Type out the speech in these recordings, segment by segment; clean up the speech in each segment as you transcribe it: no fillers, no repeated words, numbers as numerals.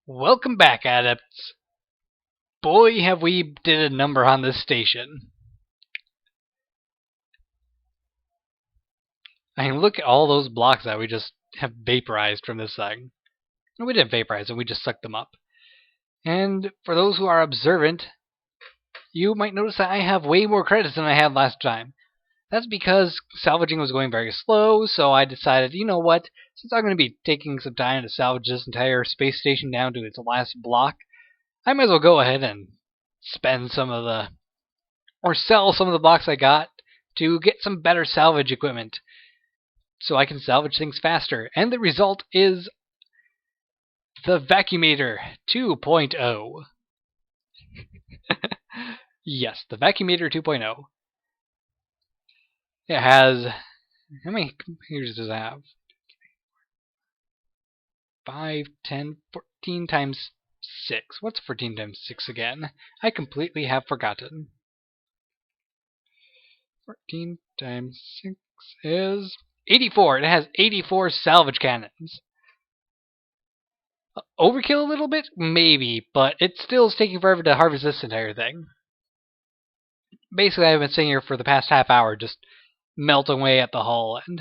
Welcome back, Adepts. Boy, have we did a number on this station. I mean, look at all those blocks that we just have vaporized from this thing. No, we didn't vaporize them, we just sucked them up. And for those who are observant, you might notice that I have way more credits than I had last time. That's because salvaging was going very slow, so I decided, you know what, since I'm going to be taking some time to salvage this entire space station down to its last block, I might as well go ahead and spend some of the or sell some of the blocks I got to get some better salvage equipment so I can salvage things faster. And the result is the Vacuumator 2.0. Yes, the Vacuumator 2.0. It has... How many computers does it have? 5, 10, 14 times 6. What's 14 times 6 again? I completely have forgotten. 14 times 6 is 84. It has 84 salvage cannons. Overkill a little bit? Maybe, but it still is taking forever to harvest this entire thing. Basically, I've been sitting here for the past half hour just melting away at the hull, and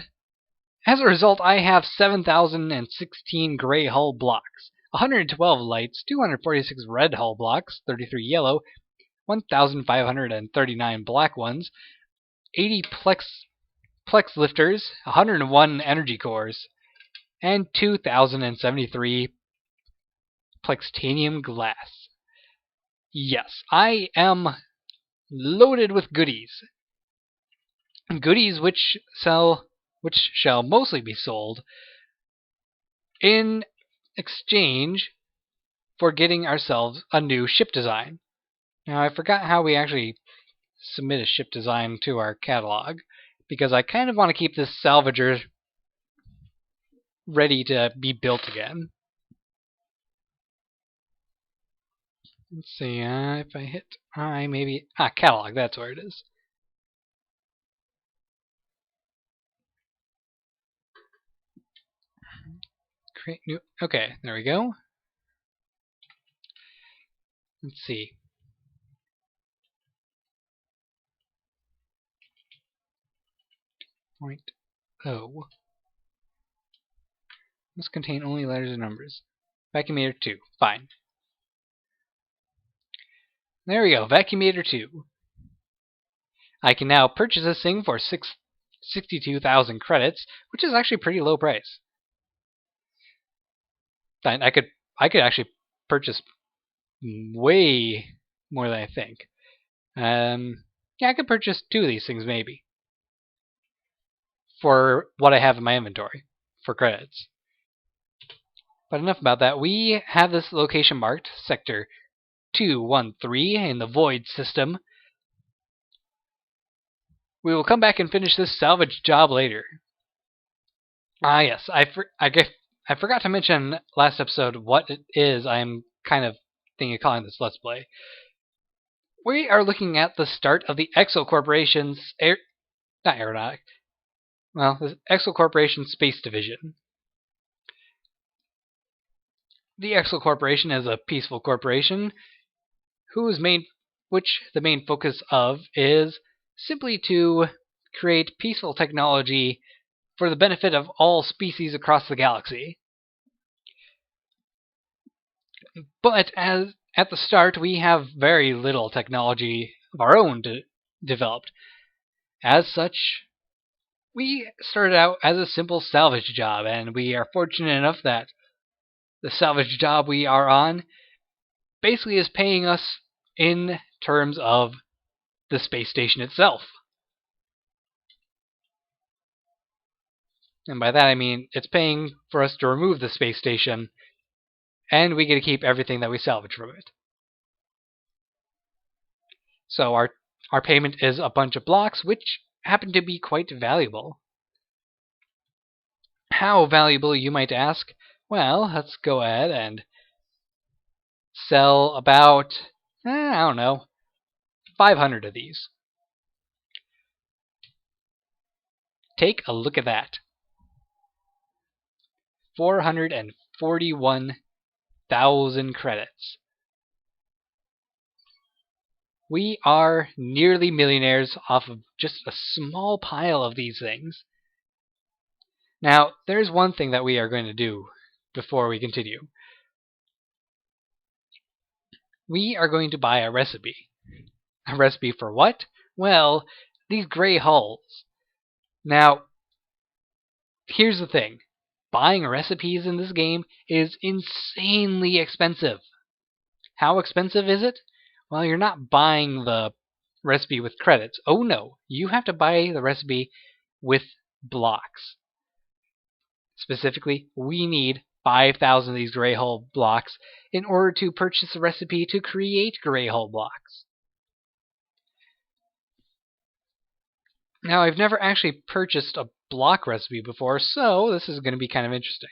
as a result, I have 7,016 gray hull blocks, 112 lights, 246 red hull blocks, 33 yellow, 1,539 black ones, 80 plex lifters, 101 energy cores, and 2,073 plextanium glass. Yes, I am loaded with goodies. Goodies which shall mostly be sold in exchange for getting ourselves a new ship design. Now, I forgot how we actually submit a ship design to our catalog, because I kind of want to keep this salvager ready to be built again. Let's see, if I hit I, maybe... catalog, that's where it is. Create new... Okay, there we go. Let's see. Point O. Must contain only letters and numbers. Vacuumator 2. Fine. There we go. Vacuumator 2. I can now purchase this thing for 62,000 credits, which is actually a pretty low price. I could actually purchase way more than I think. Yeah, I could purchase 2 of these things maybe for what I have in my inventory for credits. But enough about that. We have this location marked, Sector 213 in the Void system. We will come back and finish this salvage job later. Yes, I forgot to mention last episode what it is I'm kind of thinking of calling this Let's Play. We are looking at the start of the Exelcorporation's the Exelcorporation Space Division. The Exelcorporation is a peaceful corporation which the main focus of is simply to create peaceful technology for the benefit of all species across the galaxy. But at the start, we have very little technology of our own developed. As such, we started out as a simple salvage job, and we are fortunate enough that the salvage job we are on basically is paying us in terms of the space station itself. And by that I mean it's paying for us to remove the space station, and we get to keep everything that we salvage from it. So our payment is a bunch of blocks, which happen to be quite valuable. How valuable, you might ask? Well, let's go ahead and sell about, I don't know, 500 of these. Take a look at that. 441 5,000 credits. We are nearly millionaires off of just a small pile of these things. Now, there's one thing that we are going to do before we continue. We are going to buy a recipe. A recipe for what? Well, these gray hulls. Now, here's the thing. Buying recipes in this game is insanely expensive. How expensive is it? Well, you're not buying the recipe with credits. Oh no, you have to buy the recipe with blocks. Specifically, we need 5,000 of these gray hull blocks in order to purchase a recipe to create gray hull blocks. Now, I've never actually purchased a block recipe before, so this is going to be kind of interesting.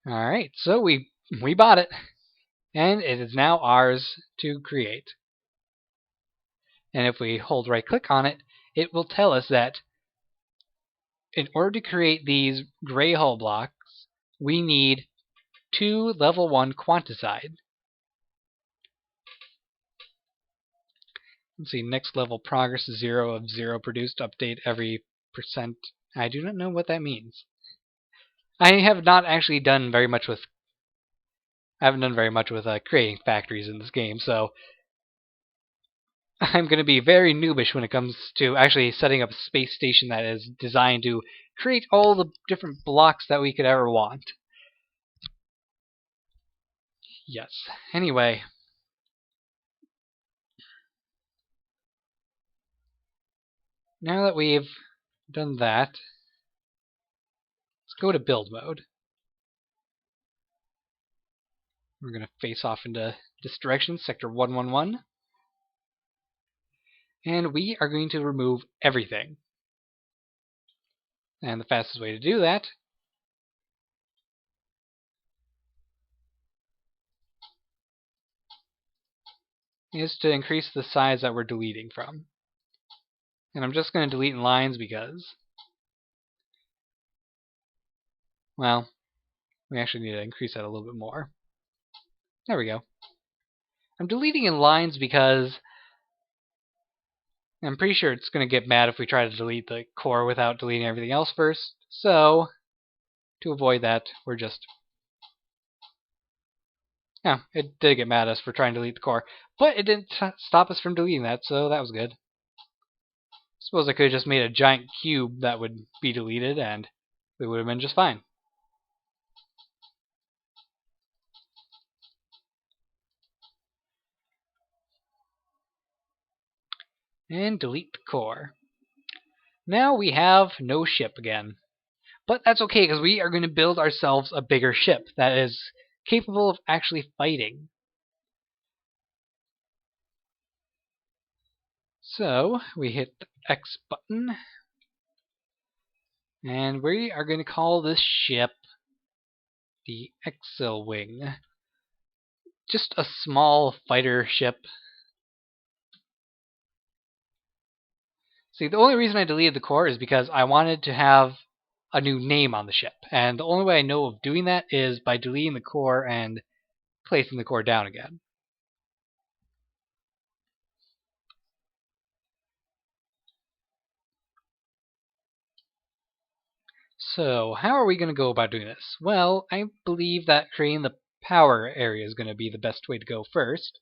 Alright, so we bought it, and it is now ours to create. And if we hold right click on it, it will tell us that in order to create these gray hull blocks, we need 2 level 1 quanticide. Let's see, next level progress is 0 of 0 produced, update every percent. I do not know what that means. I have not actually done very much with creating factories in this game, so I'm going to be very noobish when it comes to actually setting up a space station that is designed to create all the different blocks that we could ever want. Yes. Anyway. Now that we've done that, let's go to build mode. We're going to face off into this direction, sector 111. And we are going to remove everything. And the fastest way to do that is to increase the size that we're deleting from. And I'm just going to delete in lines because, well, we actually need to increase that a little bit more. There we go. I'm deleting in lines because I'm pretty sure it's going to get mad if we try to delete the core without deleting everything else first. So, to avoid that, we're just... Yeah, it did get mad at us for trying to delete the core, but it didn't stop us from deleting that, so that was good. Suppose I could have just made a giant cube that would be deleted, and we would have been just fine. And delete the core. Now we have no ship again. But that's okay, because we are going to build ourselves a bigger ship that is capable of actually fighting. So, we hit the X button, and we are going to call this ship the Exelwing. Just a small fighter ship. See, the only reason I deleted the core is because I wanted to have a new name on the ship. And the only way I know of doing that is by deleting the core and placing the core down again. So, how are we going to go about doing this? Well, I believe that creating the power area is going to be the best way to go first.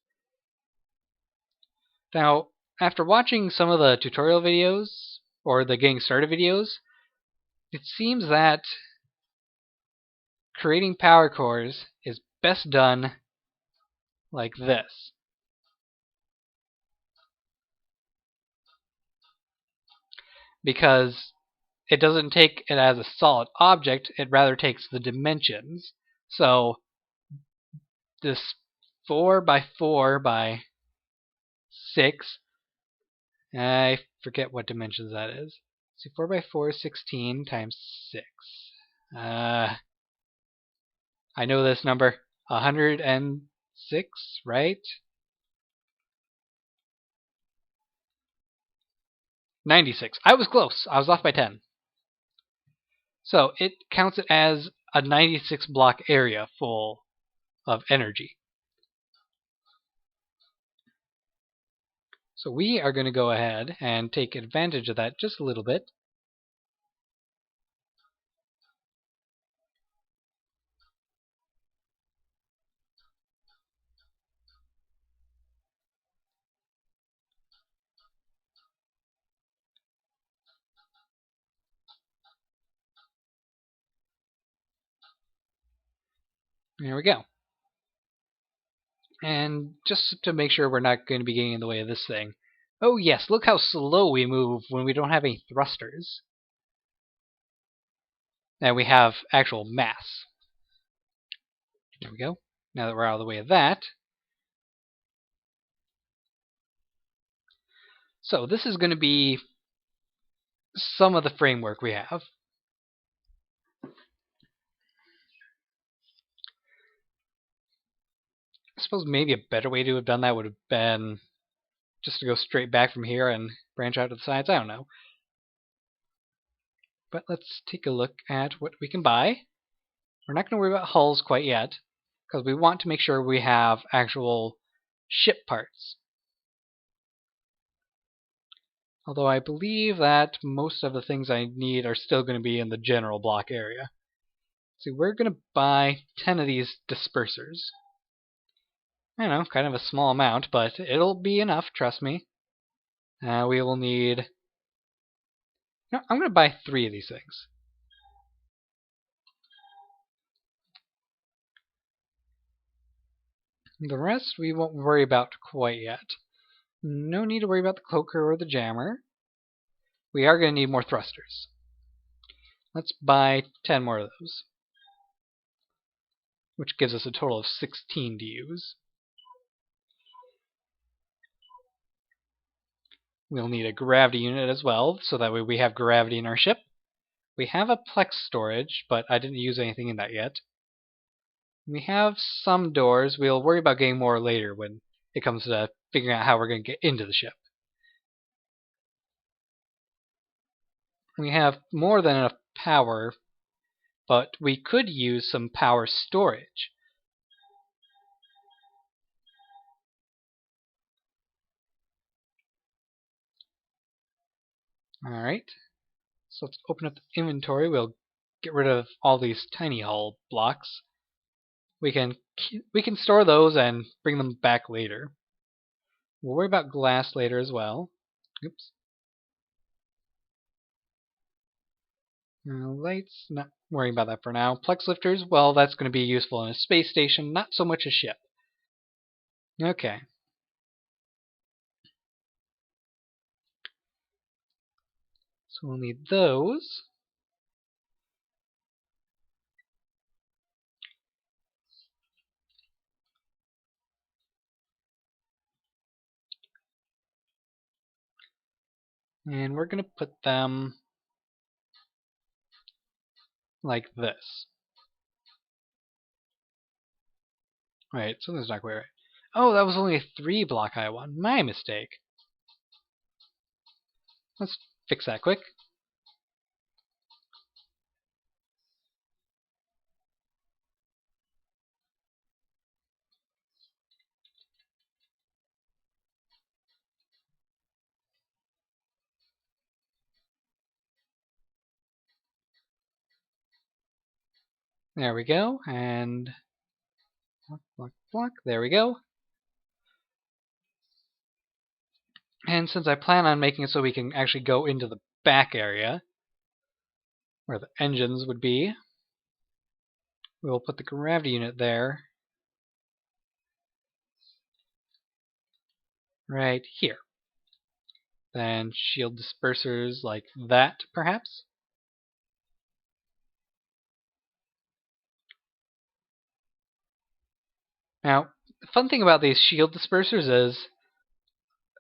Now, after watching some of the tutorial videos, or the getting started videos, it seems that creating power cores is best done like this. Because it doesn't take it as a solid object, it rather takes the dimensions. So, this 4 by 4 by 6, I forget what dimensions that is. See, 4 by 4 is 16 times 6. I know this number. 106, right? 96. I was close. I was off by 10. So it counts it as a 96 block area full of energy. So we are going to go ahead and take advantage of that just a little bit. There we go. And just to make sure we're not going to be getting in the way of this thing. Oh yes, look how slow we move when we don't have any thrusters. Now we have actual mass. There we go. Now that we're out of the way of that. So this is going to be some of the framework we have. I suppose maybe a better way to have done that would have been just to go straight back from here and branch out to the sides. I don't know. But let's take a look at what we can buy. We're not going to worry about hulls quite yet, because we want to make sure we have actual ship parts. Although I believe that most of the things I need are still going to be in the general block area. So we're going to buy 10 of these dispersers. I know, kind of a small amount, but it'll be enough, trust me. We will need... No, I'm going to buy 3 of these things. The rest we won't worry about quite yet. No need to worry about the cloaker or the jammer. We are going to need more thrusters. Let's buy 10 more of those, which gives us a total of 16 to use. We'll need a gravity unit as well, so that way we have gravity in our ship. We have a plex storage, but I didn't use anything in that yet. We have some doors. We'll worry about getting more later when it comes to figuring out how we're going to get into the ship. We have more than enough power, but we could use some power storage. Alright, so let's open up the inventory. We'll get rid of all these tiny hull blocks. We can store those and bring them back later. We'll worry about glass later as well. Oops. Lights, not worrying about that for now. Plex lifters, well, that's going to be useful in a space station, not so much a ship. Okay. So we'll need those. And we're going to put them like this. Right, something's not quite right. Oh, that was only a 3 block high one. My mistake. Let's fix that quick. There we go, and block, there we go. And since I plan on making it so we can actually go into the back area, where the engines would be, we'll put the gravity unit there, right here. Then shield dispersers like that, perhaps. Now, the fun thing about these shield dispersers is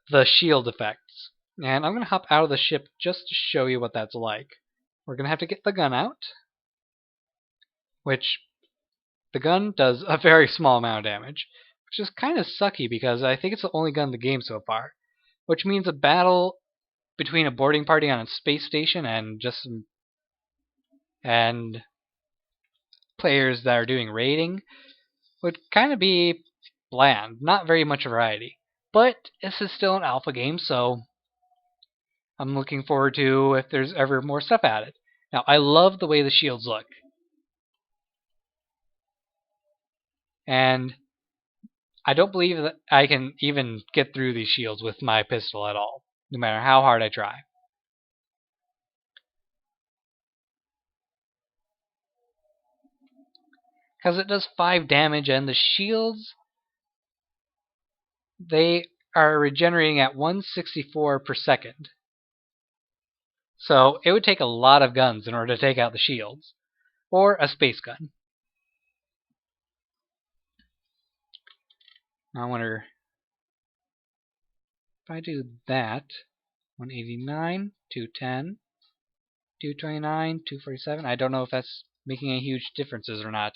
the shield effects. And I'm going to hop out of the ship just to show you what that's like. We're going to have to get the gun out, which the gun does a very small amount of damage, which is kind of sucky because I think it's the only gun in the game so far, which means a battle between a boarding party on a space station and just some and players that are doing raiding would kind of be bland, not very much variety. But this is still an alpha game, so I'm looking forward to if there's ever more stuff added. Now, I love the way the shields look. And I don't believe that I can even get through these shields with my pistol at all, no matter how hard I try. Because it does 5 damage, and the shields, they are regenerating at 164 per second. So it would take a lot of guns in order to take out the shields. Or a space gun. I wonder if I do that. 189, 210, 229, 247. I don't know if that's making any huge differences or not.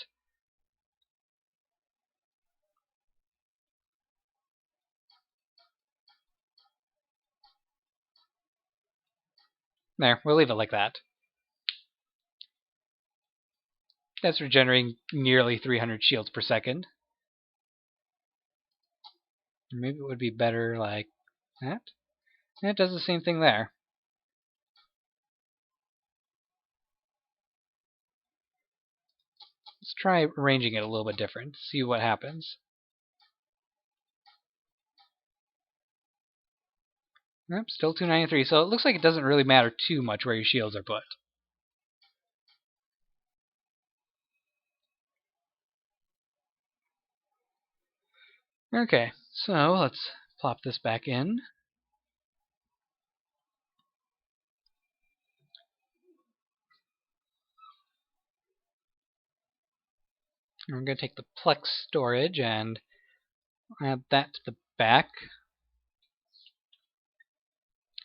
There, we'll leave it like that. That's regenerating nearly 300 shields per second. Maybe it would be better like that. And it does the same thing there. Let's try arranging it a little bit different, see what happens. Nope, still 293, so it looks like it doesn't really matter too much where your shields are put. Okay, so let's plop this back in. And we're going to take the Plex storage and add that to the back.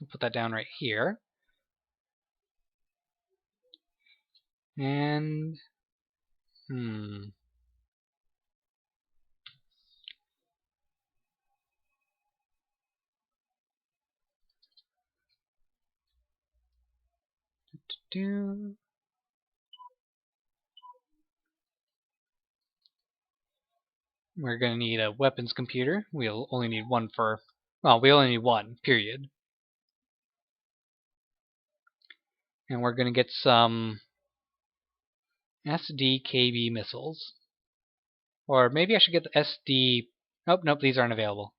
I'll put that down right here. And we're going to need a weapons computer. We'll only need one for, well, we only need one, period. And we're going to get some SDKB missiles. Or maybe I should get the SD... Nope, these aren't available.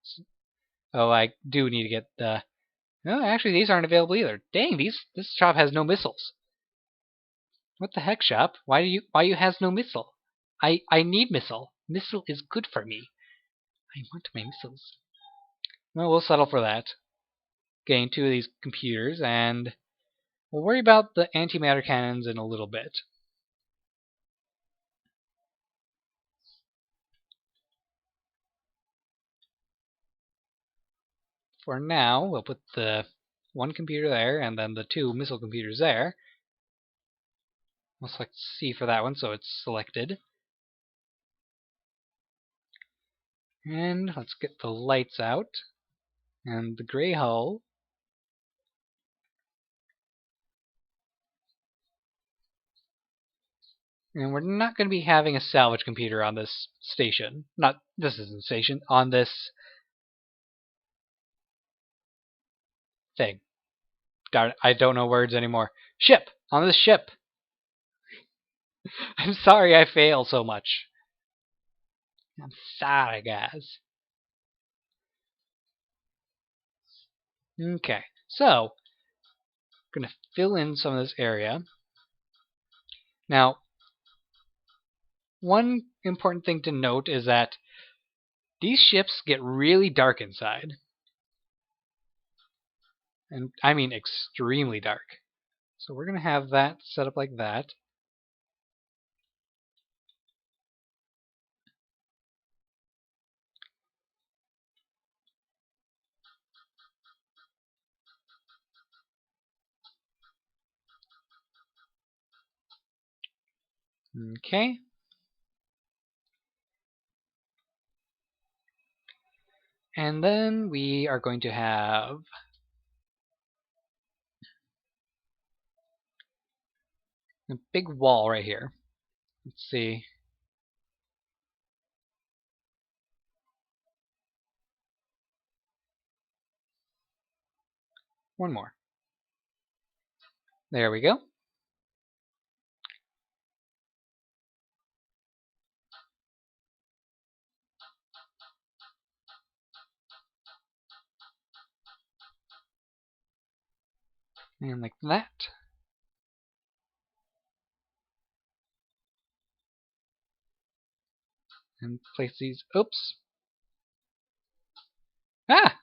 Oh, I do need to get the... No, actually, these aren't available either. Dang, this shop has no missiles. What the heck, shop? Why you has no missile? I need missile. Missile is good for me. I want my missiles. Well, we'll settle for that. Getting 2 of these computers, and we'll worry about the antimatter cannons in a little bit. For now, we'll put the 1 computer there, and then the 2 missile computers there. We'll select C for that one, so it's selected. And let's get the lights out. And the gray hull. And we're not going to be having a salvage computer on this station. This isn't a station, on this thing. Darn it, I don't know words anymore. Ship! On this ship! I'm sorry I fail so much. I'm sorry, guys. Okay, so I'm going to fill in some of this area. Now, one important thing to note is that these ships get really dark inside. And I mean extremely dark. So we're going to have that set up like that. Okay. And then we are going to have A big wall right here. Let's see. One more. There we go. And like that. And place these. Oops. Ah!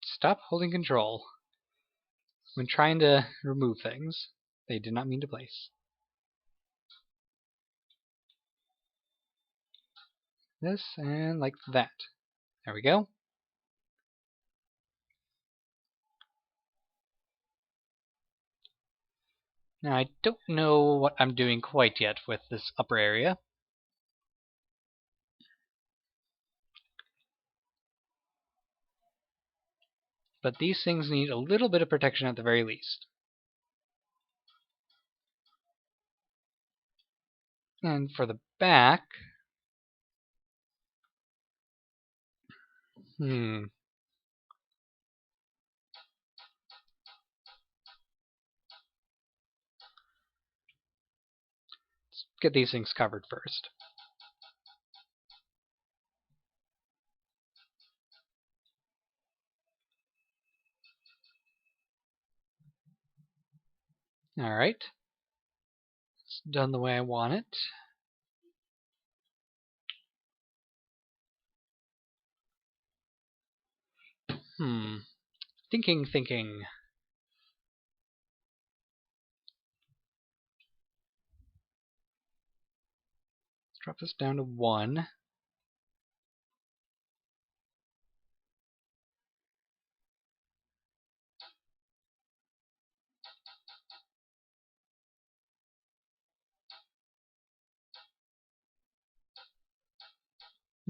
Stop holding control when trying to remove things they did not mean to place. This and like that. There we go. Now I don't know what I'm doing quite yet with this upper area. But these things need a little bit of protection at the very least. And for the back... Let's get these things covered first. Alright. It's done the way I want it. Thinking. Let's drop this down to 1.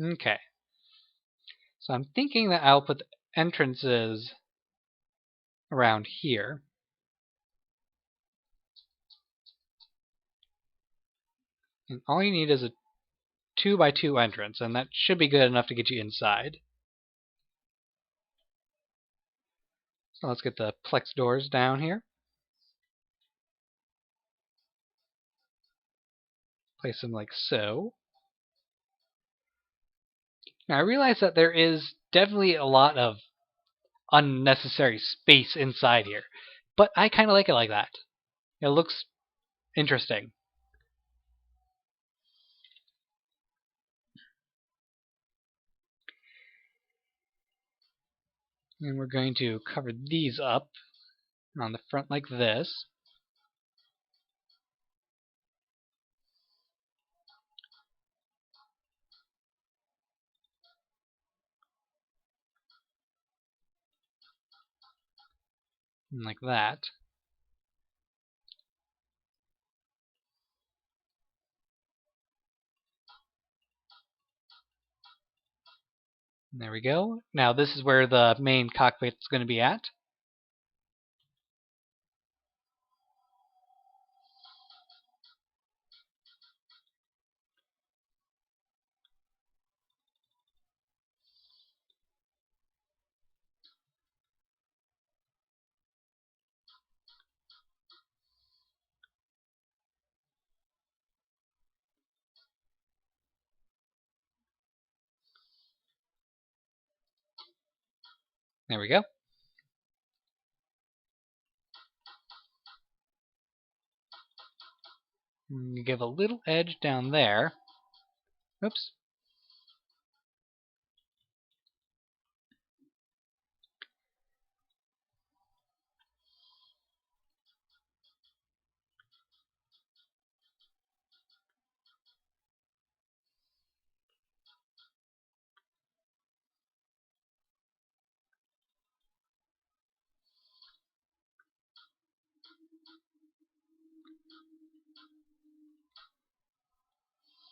Okay. So I'm thinking that I'll put the entrances around here. And all you need is a 2x2 entrance, and that should be good enough to get you inside. So let's get the plex doors down here. Place them like so. Now I realize that there is definitely a lot of unnecessary space inside here, but I kind of like it like that. It looks interesting. And we're going to cover these up on the front like this. And like that. And there we go. Now this is where the main cockpit is going to be at. There we go. And give a little edge down there. Oops.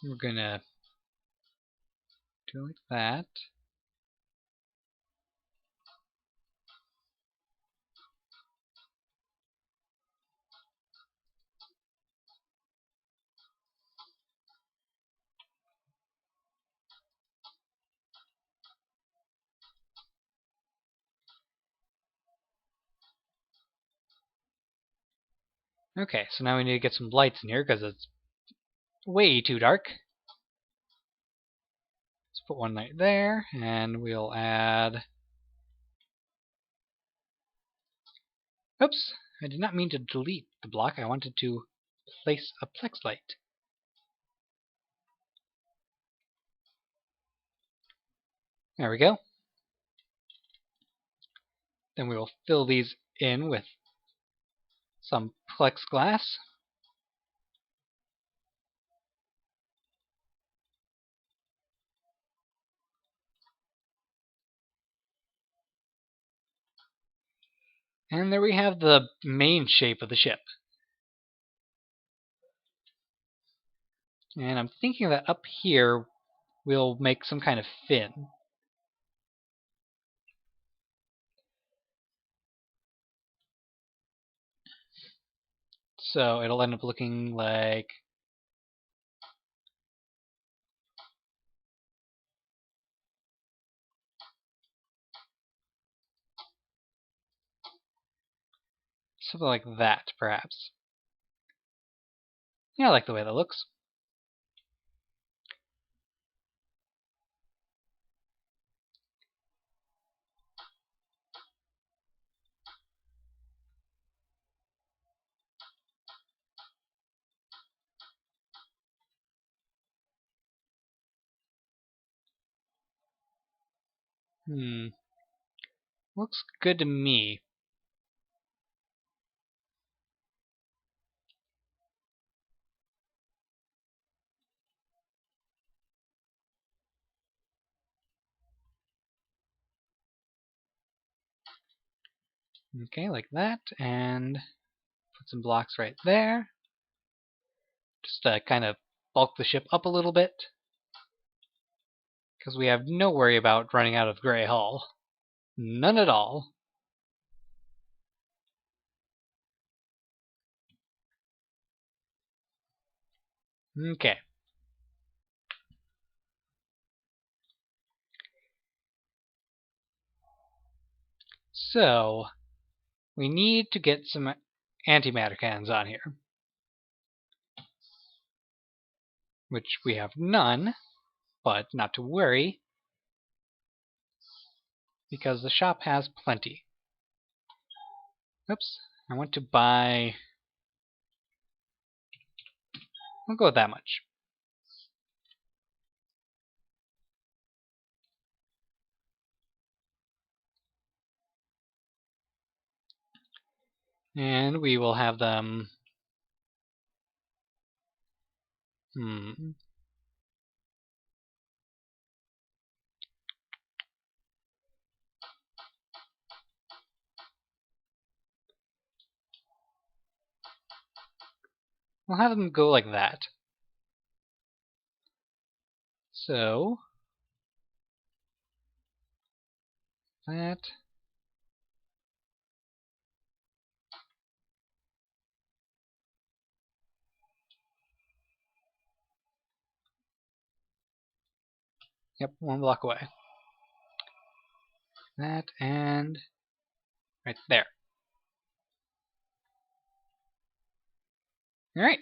We're going to do it like that. Okay, so now we need to get some lights in here because it's way too dark. Let's put one light there, and we'll add... Oops! I did not mean to delete the block. I wanted to place a plex light. There we go. Then we will fill these in with some plexiglass. And there we have the main shape of the ship. And I'm thinking that up here we'll make some kind of fin. So it'll end up looking like... something like that, perhaps. Yeah, I like the way that looks. Looks good to me. Okay, like that, and put some blocks right there. Just to kind of bulk the ship up a little bit. Because we have no worry about running out of gray hull. None at all. Okay. So, we need to get some antimatter cannons on here. Which we have none, but not to worry, because the shop has plenty. Oops, I want to buy... We'll go with that much. And we will have them... We'll have them go like that. So... that... Yep, one block away. That, and... right there. Alright.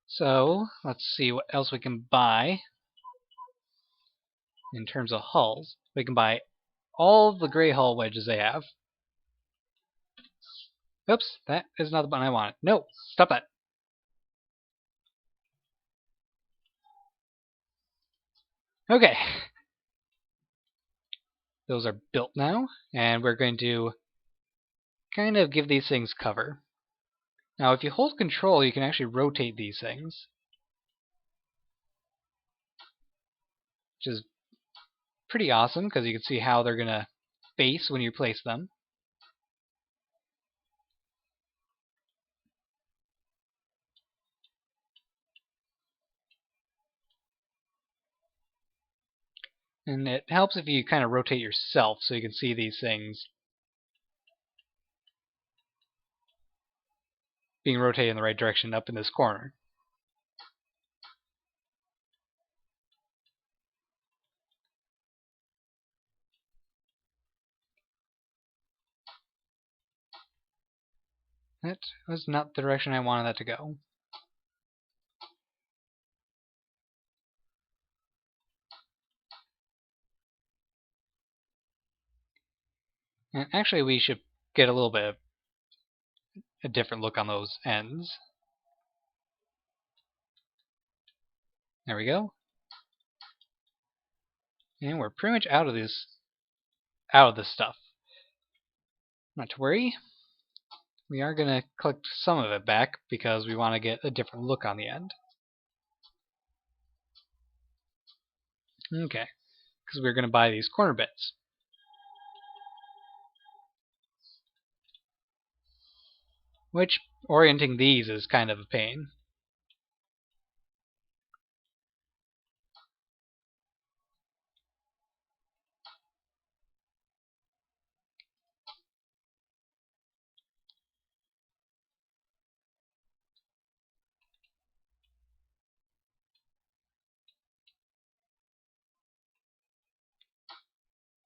So, let's see what else we can buy in terms of hulls. We can buy all the gray hull wedges they have. Oops, that is not the button I wanted. No, stop that. Okay. Those are built now, and we're going to kind of give these things cover. Now, if you hold control, you can actually rotate these things, which is pretty awesome because you can see how they're going to face when you place them. And it helps if you kind of rotate yourself so you can see these things being rotated in the right direction up in this corner. That was not the direction I wanted that to go. And actually, we should get a little bit of a different look on those ends. There we go. And we're pretty much out of this stuff. Not to worry. We are going to collect some of it back because we want to get a different look on the end. Okay, because we're going to buy these corner bits. Which, orienting these is kind of a pain.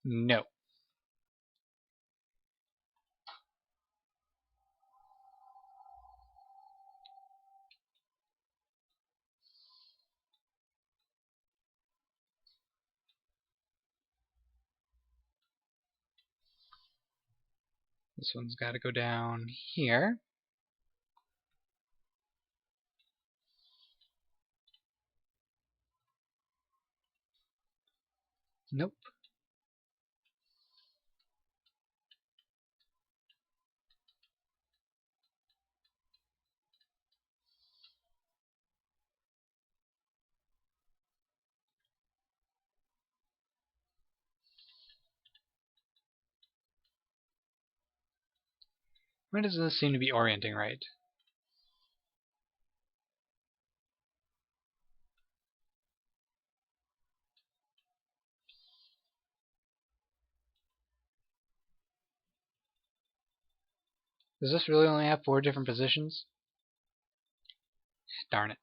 No. This one's got to go down here. Nope. Why does this seem to be orienting right? Does this really only have 4 different positions? Darn it.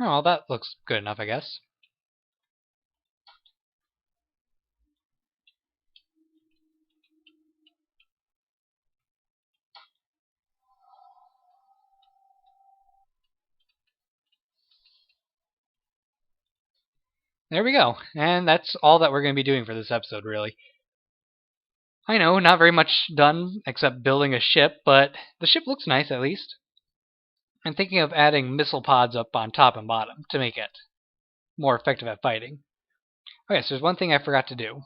Oh, well, that looks good enough, I guess. There we go. And that's all that we're going to be doing for this episode, really. I know, not very much done except building a ship, but the ship looks nice at least. I'm thinking of adding missile pods up on top and bottom to make it more effective at fighting. Okay, so there's one thing I forgot to do.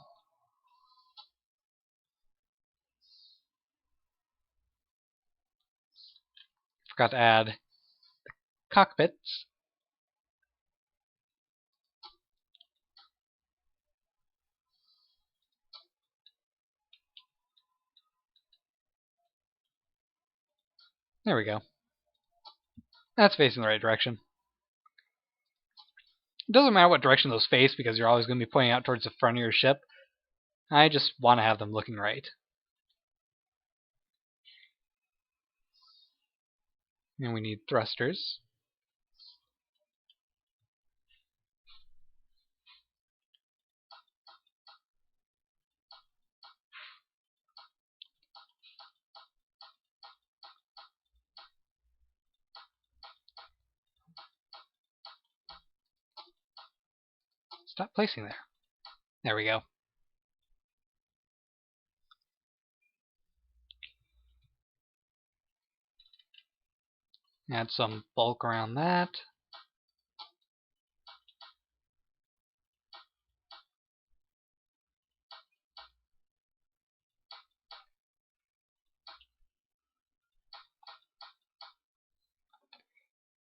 Forgot to add cockpits. There we go. That's facing the right direction. It doesn't matter what direction those face because you're always going to be pointing out towards the front of your ship. I just want to have them looking right. And we need thrusters. Stop placing there. There we go. Add some bulk around that.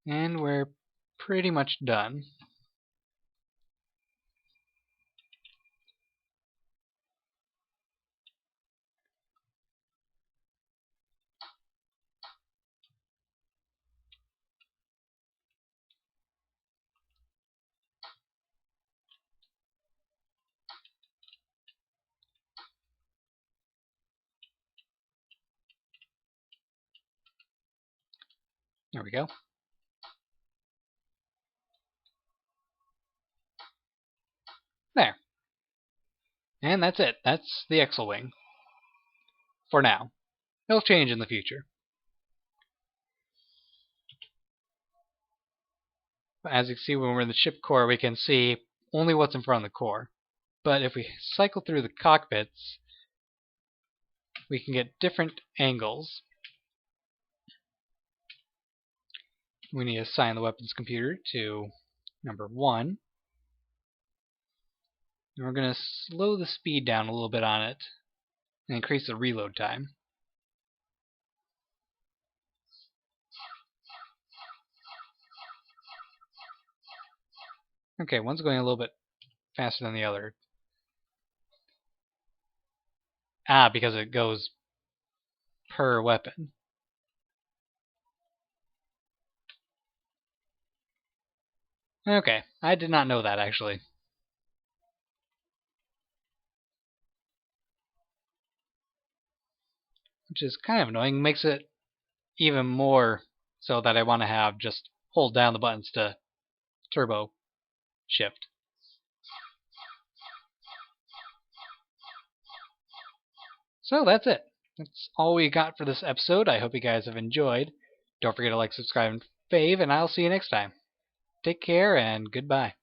And we're pretty much done. There we go. There. And that's it. That's the Exelwing. For now. It'll change in the future. As you can see, when we're in the ship core, we can see only what's in front of the core. But if we cycle through the cockpits, we can get different angles. We need to assign the weapons computer to number 1. And we're going to slow the speed down a little bit on it and increase the reload time. Okay, one's going a little bit faster than the other. Because it goes per weapon. Okay, I did not know that actually. Which is kind of annoying, makes it even more so that I want to have just hold down the buttons to turbo shift. So that's it. That's all we got for this episode. I hope you guys have enjoyed. Don't forget to like, subscribe, and fave, and I'll see you next time. Take care and goodbye.